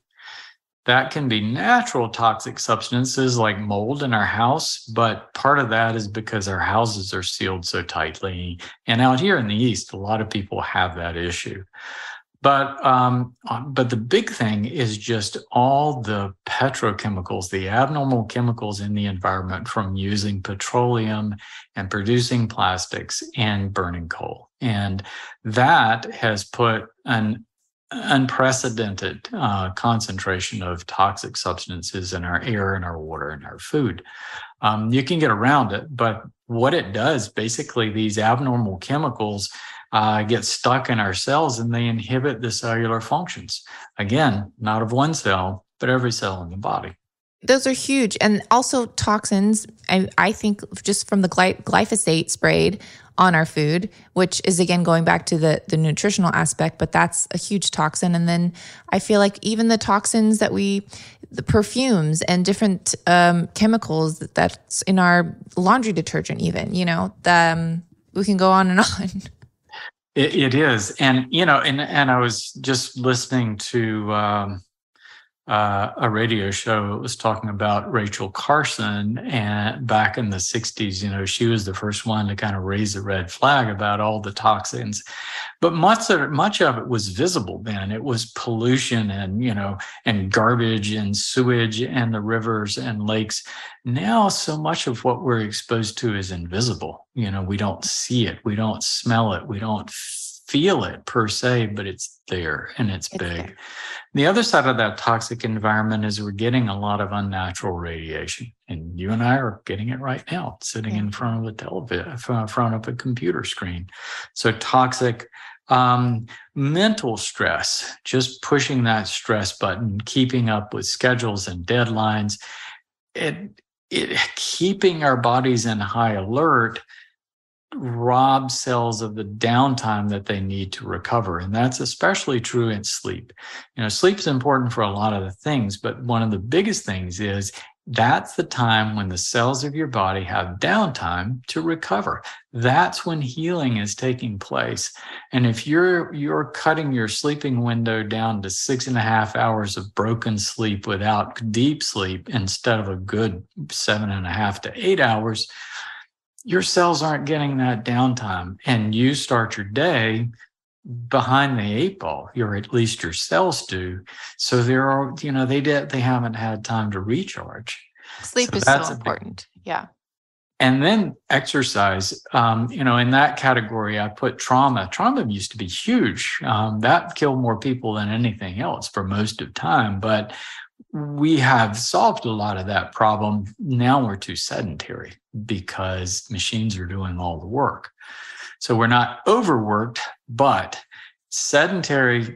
That can be natural toxic substances like mold in our house, but part of that is because our houses are sealed so tightly. And out here in the East, a lot of people have that issue. But the big thing is just all the petrochemicals, the abnormal chemicals in the environment from using petroleum and producing plastics and burning coal. And that has put an unprecedented concentration of toxic substances in our air and our water and our food. You can get around it, but what it does, basically, these abnormal chemicals get stuck in our cells and they inhibit the cellular functions. Again, not of one cell, but every cell in the body. Those are huge. And also toxins, I think just from the glyphosate sprayed on our food, which is, again, going back to the nutritional aspect, but that's a huge toxin. And then I feel like even the toxins the perfumes and different chemicals that's in our laundry detergent even, we can go on and on. It is. And, and I was just listening to a radio show that was talking about Rachel Carson, and back in the 60s, she was the first one to kind of raise the red flag about all the toxins. But much of it was visible then. It was pollution and garbage and sewage and the rivers and lakes. Now, so much of what we're exposed to is invisible. We don't see it. We don't smell it. We don't feel it per se, but it's there and it's big. There. The other side of that toxic environment is we're getting a lot of unnatural radiation. And you and I are getting it right now, sitting in front of a television, in front of a computer screen. So toxic mental stress, just pushing that stress button, keeping up with schedules and deadlines, keeping our bodies in high alert robs cells of the downtime that they need to recover. And that's especially true in sleep. Sleep is important for a lot of the things, but one of the biggest things is that's the time when the cells of your body have downtime to recover. That's when healing is taking place. And if you're cutting your sleeping window down to 6.5 hours of broken sleep without deep sleep instead of a good 7.5 to 8 hours, your cells aren't getting that downtime, and you start your day behind the 8 ball, or at least your cells do. So they haven't had time to recharge. Sleep is so important. Yeah. And then exercise, in that category, I put trauma. Trauma used to be huge. That killed more people than anything else for most of time, but we have solved a lot of that problem. Now we're too sedentary because machines are doing all the work. So we're not overworked, but sedentary.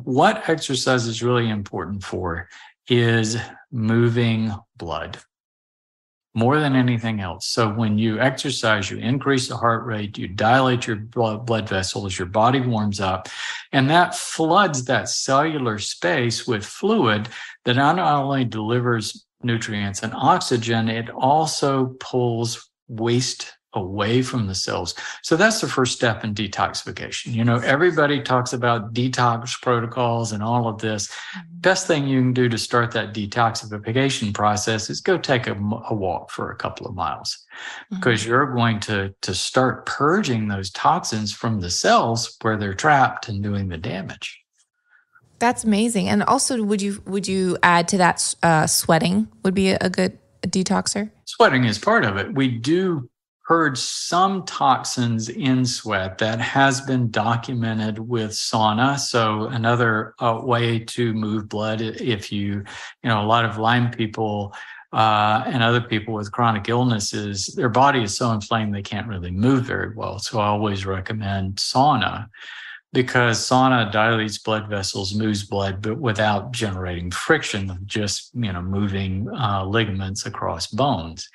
What exercise is really important for is moving blood more than anything else. So when you exercise, you increase the heart rate, you dilate your blood vessels, your body warms up, and that floods that cellular space with fluid that not only delivers nutrients and oxygen, it also pulls waste away from the cells. So that's the first step in detoxification. Everybody talks about detox protocols and all of this. Best thing you can do to start that detoxification process is go take a walk for a couple of miles, because you're going to start purging those toxins from the cells where they're trapped and doing the damage. That's amazing. And also, would you add to that sweating would be a good detoxer? Sweating is part of it. We do purge some toxins in sweat. That has been documented with sauna. So another way to move blood, if a lot of Lyme people and other people with chronic illnesses, their body is so inflamed they can't really move very well. So I always recommend sauna, because sauna dilates blood vessels, moves blood, but without generating friction, just moving ligaments across bones.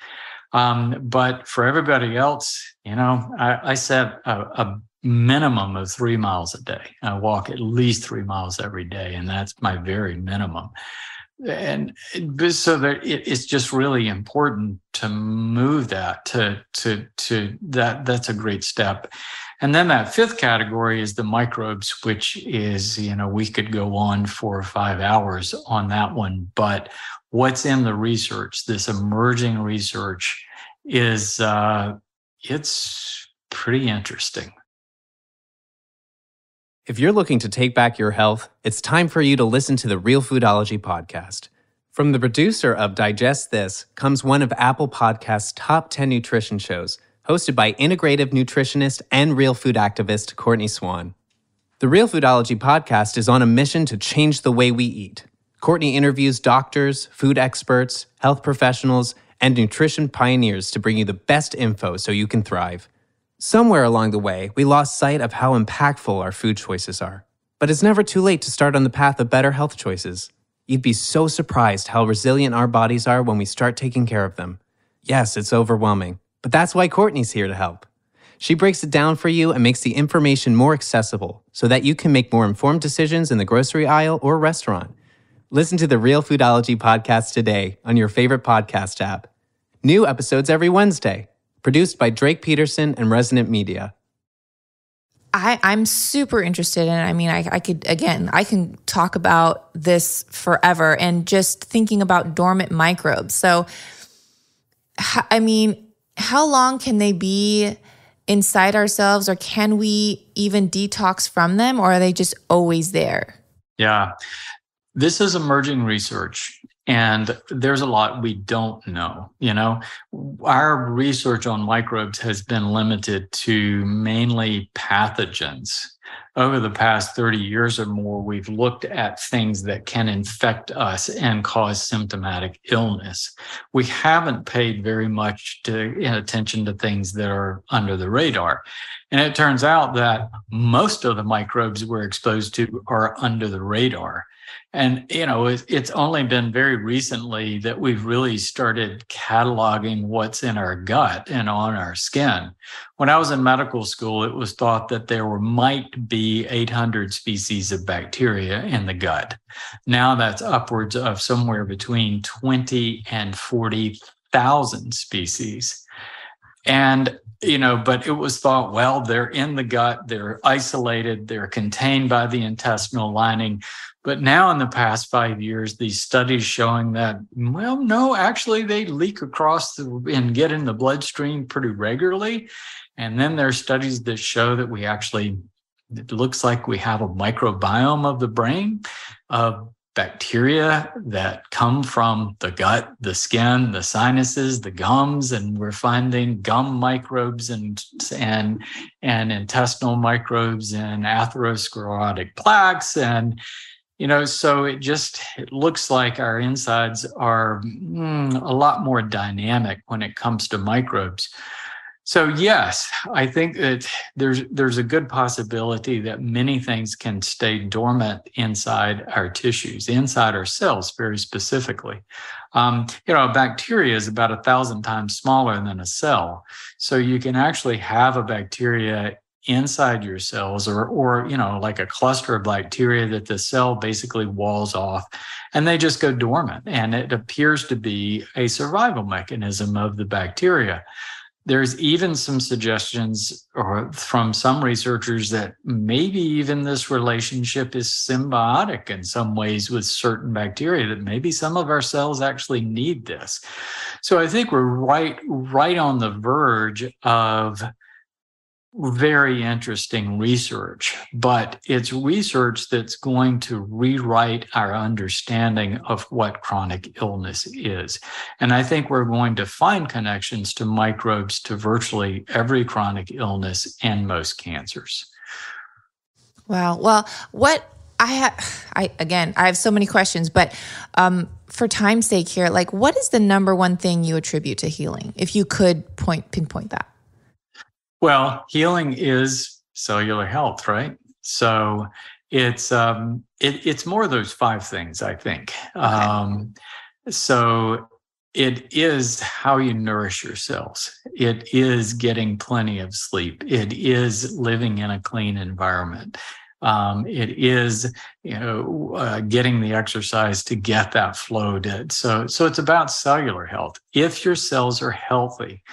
But for everybody else, I set a minimum of 3 miles a day. I walk at least 3 miles every day, and that's my very minimum. And so it's just really important to move that to that. That's a great step. And then that fifth category is the microbes, which is, we could go on 4 or 5 hours on that one. But what's in the research, this emerging research, is it's pretty interesting. If you're looking to take back your health, it's time for you to listen to the Real Foodology podcast. From the producer of Digest This comes one of Apple Podcast's top 10 nutrition shows, hosted by integrative nutritionist and real food activist Courtney Swan. The Real Foodology podcast is on a mission to change the way we eat. Courtney interviews doctors, food experts, health professionals, and nutrition pioneers to bring you the best info so you can thrive. Somewhere along the way, we lost sight of how impactful our food choices are. But it's never too late to start on the path of better health choices. You'd be so surprised how resilient our bodies are when we start taking care of them. Yes, it's overwhelming, but that's why Courtney's here to help. She breaks it down for you and makes the information more accessible so that you can make more informed decisions in the grocery aisle or restaurant. Listen to the Real Foodology podcast today on your favorite podcast app. New episodes every Wednesday. Produced by Drake Peterson and Resonant Media. I'm super interested in it. I mean, I can talk about this forever, and just thinking about dormant microbes. So, how long can they be inside ourselves, or can we even detox from them, or are they just always there? Yeah, this is emerging research. And there's a lot we don't know. our research on microbes has been limited to mainly pathogens. Over the past 30 years or more, we've looked at things that can infect us and cause symptomatic illness. We haven't paid very much attention to things that are under the radar. And it turns out that most of the microbes we're exposed to are under the radar. And, it's only been very recently that we've really started cataloging what's in our gut and on our skin. When I was in medical school, it was thought that there might be 800 species of bacteria in the gut. Now that's upwards of somewhere between 20 and 40,000 species. And but it was thought, well, they're in the gut, they're isolated, they're contained by the intestinal lining. But now in the past 5 years, these studies showing that, well, no, actually they leak across and get in the bloodstream pretty regularly. And then there are studies that show that it looks like we have a microbiome of the brain of bacteria that come from the gut, the skin, the sinuses, the gums, and we're finding gum microbes and intestinal microbes and atherosclerotic plaques. And, so it looks like our insides are a lot more dynamic when it comes to microbes. So yes, I think that there's a good possibility that many things can stay dormant inside our tissues, inside our cells, very specifically. A bacteria is about 1,000 times smaller than a cell. So you can actually have a bacteria inside your cells or like a cluster of bacteria that the cell basically walls off and they just go dormant. And it appears to be a survival mechanism of the bacteria. There's even some suggestions from some researchers that maybe even this relationship is symbiotic in some ways with certain bacteria, that maybe some of our cells actually need this. So I think we're right on the verge of very interesting research, but it's research that's going to rewrite our understanding of what chronic illness is. And I think we're going to find connections to microbes to virtually every chronic illness and most cancers. Wow. Well, I have so many questions, but for time's sake here, what is the number one thing you attribute to healing? If you could pinpoint that. Well, healing is cellular health, right? So it's more of those 5 things, I think. Okay. So it is how you nourish your cells. It is getting plenty of sleep. It is living in a clean environment. It is, getting the exercise to get that flow. So it's about cellular health. If your cells are healthy,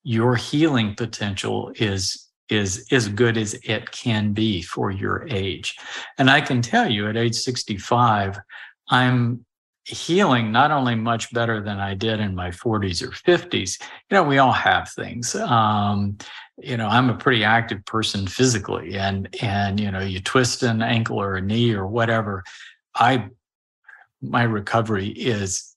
your healing potential is as good as it can be for your age. And I can tell you at age 65, I'm healing not only much better than I did in my 40s or 50s. We all have things. I'm a pretty active person physically, and you twist an ankle or a knee or whatever, my recovery is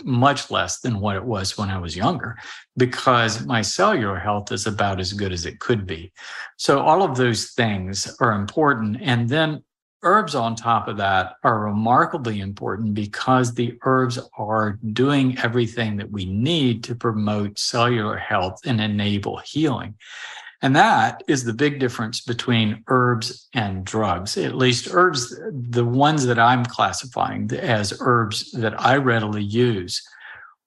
much less than what it was when I was younger, because my cellular health is about as good as it could be. So all of those things are important. And then herbs on top of that are remarkably important, because the herbs are doing everything that we need to promote cellular health and enable healing. And that is the big difference between herbs and drugs. At least herbs, the ones that I'm classifying as herbs that I readily use.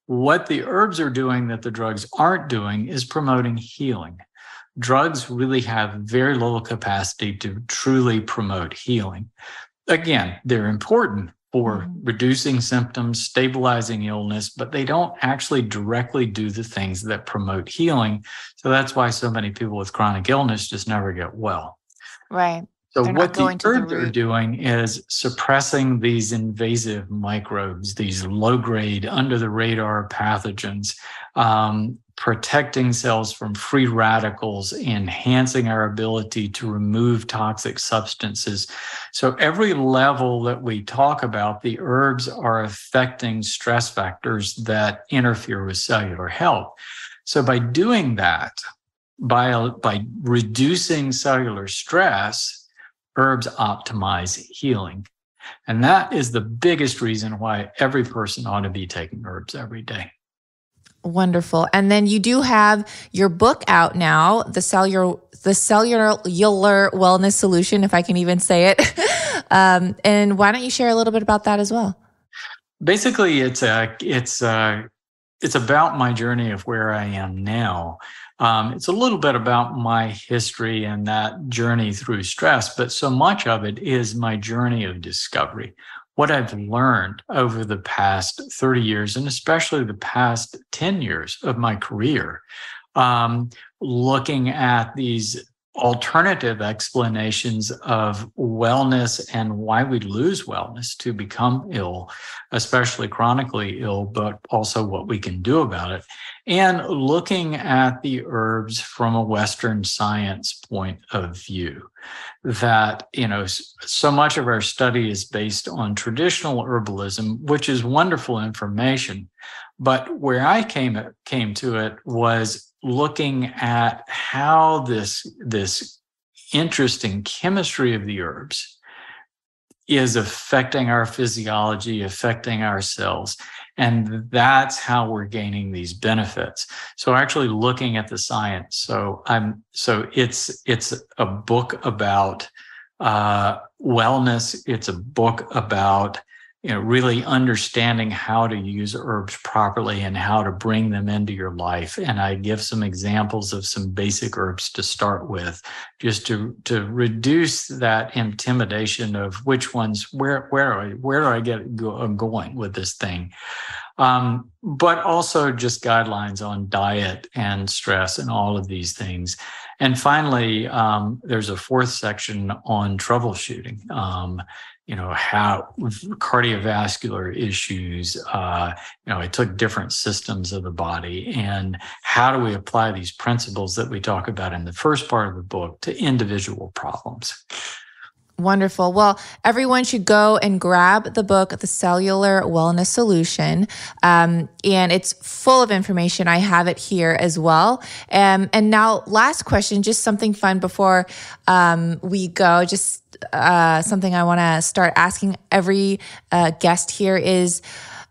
What the herbs are doing that the drugs aren't doing is promoting healing. Drugs really have very little capacity to truly promote healing. Again, they're important for reducing symptoms, stabilizing illness, but they don't actually directly do the things that promote healing. So that's why so many people with chronic illness just never get well. Right. So what the herbs are doing is suppressing these invasive microbes, these low-grade, under-the-radar pathogens, protecting cells from free radicals, enhancing our ability to remove toxic substances. So every level that we talk about, the herbs are affecting stress factors that interfere with cellular health. So by doing that, by reducing cellular stress, herbs optimize healing. And that is the biggest reason why every person ought to be taking herbs every day. Wonderful. And then you do have your book out now, the cellular wellness solution, if I can even say it. And why don't you share a little bit about that as well? Basically, it's about my journey of where I am now. It's a little bit about my history and that journey through stress, but so much of it is my journey of discovery. What I've learned over the past 30 years, and especially the past 10 years of my career, looking at these alternative explanations of wellness and why we lose wellness to become ill, especially chronically ill, but also what we can do about it. And looking at the herbs from a Western science point of view, that, so much of our study is based on traditional herbalism, which is wonderful information. But where I came to it was looking at how this interesting chemistry of the herbs is affecting our physiology, affecting our cells. And that's how we're gaining these benefits. So actually looking at the science. So it's a book about wellness. It's a book about really understanding how to use herbs properly and how to bring them into your life. And I give some examples of some basic herbs to start with, just to reduce that intimidation of which ones, where do I get going with this thing? But also just guidelines on diet and stress and all of these things. And finally, there's a fourth section on troubleshooting. How cardiovascular issues, I took different systems of the body, and how do we apply these principles that we talk about in the first part of the book to individual problems? Wonderful. Well, everyone should go and grab the book, The Cellular Wellness Solution. And it's full of information. I have it here as well. And now, last question, just something fun before we go, just something I want to start asking every guest here is,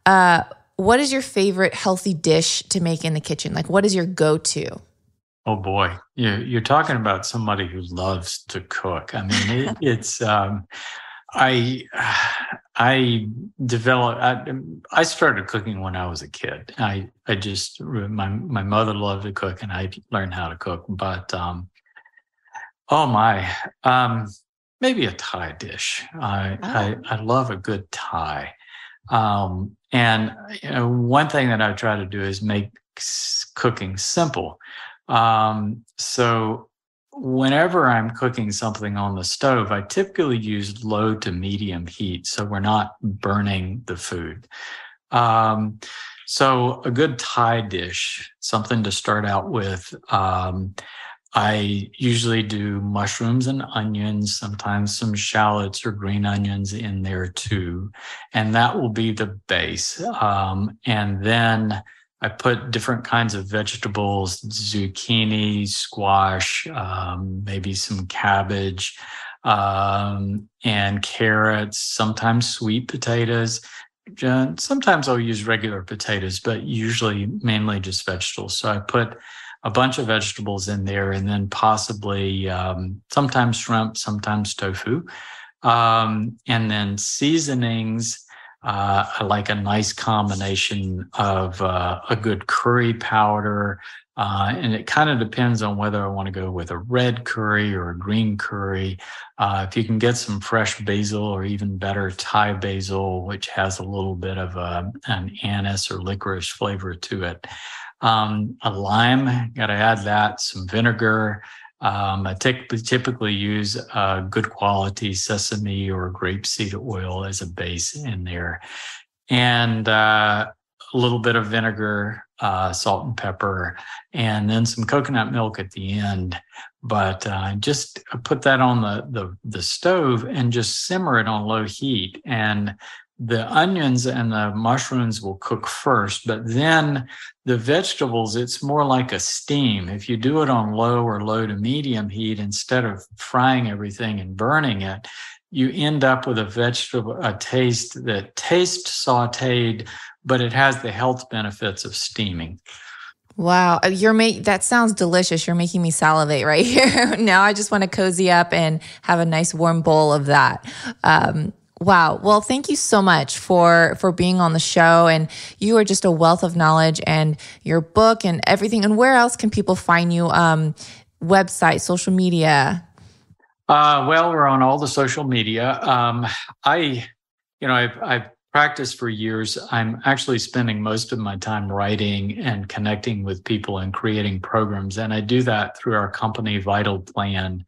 what is your favorite healthy dish to make in the kitchen? Like, what is your go-to? Oh boy, you're talking about somebody who loves to cook. I mean, I started cooking when I was a kid. My mother loved to cook, and I learned how to cook. But maybe a Thai dish. I love a good Thai. And one thing that I try to do is make cooking simple. So whenever I'm cooking something on the stove, I typically use low to medium heat, so we're not burning the food. So a good Thai dish, something to start out with. I usually do mushrooms and onions, sometimes some shallots or green onions in there too. And that will be the base. And then I put different kinds of vegetables, zucchini, squash, maybe some cabbage, and carrots, sometimes sweet potatoes. Sometimes I'll use regular potatoes, but usually mainly just vegetables. So I put a bunch of vegetables in there, and then possibly sometimes shrimp, sometimes tofu. And then seasonings. I like a nice combination of a good curry powder, and it kind of depends on whether I want to go with a red curry or a green curry. If you can get some fresh basil, or even better, Thai basil, which has a little bit of an anise or licorice flavor to it. A lime, got to add that, some vinegar. I typically use good quality sesame or grapeseed oil as a base in there, and a little bit of vinegar, salt and pepper, and then some coconut milk at the end. But just put that on the stove and just simmer it on low heat. And the onions and the mushrooms will cook first, but then the vegetables, it's more like a steam. If you do it on low or low to medium heat, instead of frying everything and burning it, you end up with a taste that tastes sauteed, but it has the health benefits of steaming. Wow. That sounds delicious. You're making me salivate right here. Now I just want to cozy up and have a nice warm bowl of that. Wow. Well, thank you so much for being on the show. And you are just a wealth of knowledge, and your book and everything. And where else can people find you? Website, social media? Well, we're on all the social media. I've practiced for years. I'm actually spending most of my time writing and connecting with people and creating programs. And I do that through our company, Vital Plan,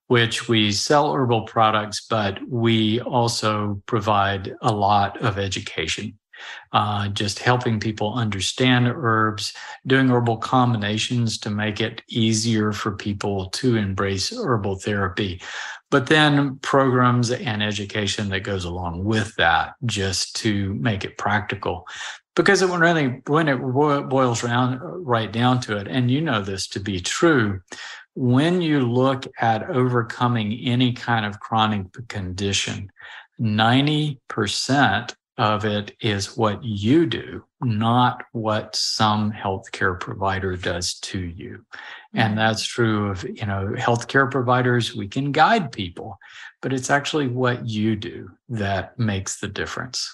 which we sell herbal products, but we also provide a lot of education, just helping people understand herbs, doing herbal combinations to make it easier for people to embrace herbal therapy. But then programs and education that goes along with that, just to make it practical. Because when it boils right down to it, and you know this to be true, when you look at overcoming any kind of chronic condition, 90% of it is what you do, not what some healthcare provider does to you. And that's true of, healthcare providers. We can guide people, but it's actually what you do that makes the difference.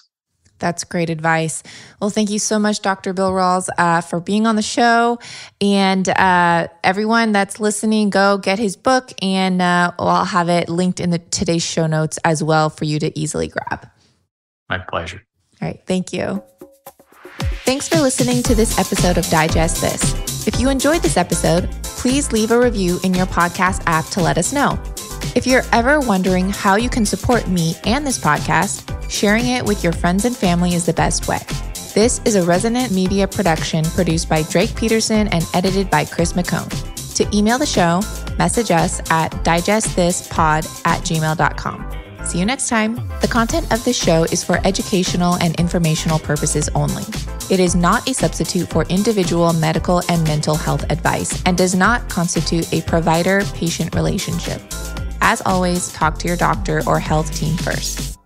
That's great advice. Well, thank you so much, Dr. Bill Rawls, for being on the show. And everyone that's listening, go get his book, and I'll have it linked in today's show notes as well for you to easily grab. My pleasure. All right. Thank you. Thanks for listening to this episode of Digest This. If you enjoyed this episode, please leave a review in your podcast app to let us know. If you're ever wondering how you can support me and this podcast, sharing it with your friends and family is the best way. This is a Resonant Media production produced by Drake Peterson and edited by Chris McCone. To email the show, message us at digestthispod@gmail.com. See you next time. The content of this show is for educational and informational purposes only. It is not a substitute for individual medical and mental health advice and does not constitute a provider-patient relationship. As always, talk to your doctor or health team first.